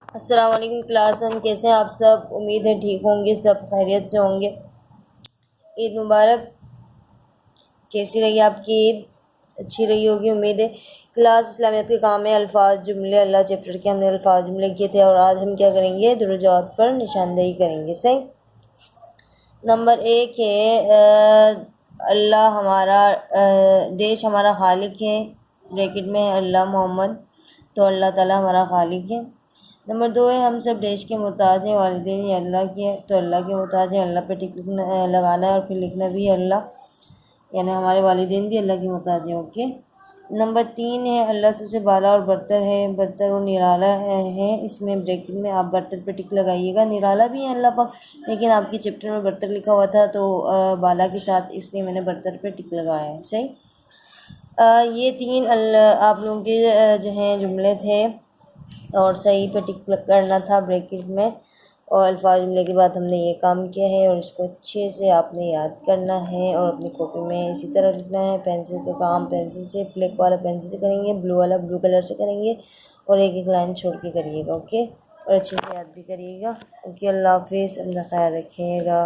अस्सलाम वालेकुम class one, कैसे हैं आप सब। उम्मीद है ठीक होंगे, सब खैरियत से होंगे। ईद मुबारक। कैसी रही आपकी ईद? अच्छी रही होगी उम्मीद है। क्लास इस्लामियत के काम है अल्फाज जुमले। अल्लाह चैप्टर के हमने अल्फाज जुमले किए थे और आज हम क्या करेंगे, दुरूद जवाब पर निशानदेही करेंगे। सही। नंबर 1 है अल्लाह हमारा देश हमारा खालिक है। ब्रैकेट में है अल्लाह मोहम्मद, तो अल्लाह ताला हमारा खालिक है। नंबर 2 है हम सब देश के मोहताज हैं, वालिदैन ये अल्लाह के हैं, तो अल्लाह के मोहताज हैं। अल्लाह पे टिक लगाना है और फिर लिखना भी है अल्लाह, यानी हमारे वालिदैन भी अल्लाह के मोहताज हैं। ओके। नंबर 3 है अल्लाह सबसे बाला और बरतर है, बरतर और निराला है। इसमें ब्रैकेट में आप बरतर पे टिक लगाइएगा। निराला भी है अल्लाह पाक, लेकिन आपकी चैप्टर में बरतर लिखा हुआ था तो बाला के साथ, इसलिए मैंने बरतर पे टिक लगाया है। सही। ये 3 आप लोगों के जो हैं जुमले थे और सही पे टिक करना था ब्रैकेट में। और अल्फाज जुमले के बाद हमने ये काम किया है और इसको अच्छे से आपने याद करना है और अपनी कॉपी में इसी तरह लिखना है। पेंसिल का काम पेंसिल से, ब्लैक वाला पेंसिल से करेंगे, ब्लू वाला ब्लू कलर से करेंगे और एक एक लाइन छोड़ के करिएगा। ओके। और अच्छे से याद भी करिएगा। ओके। अल्लाह हाफिज़। अपना ख्याल रखिएगा।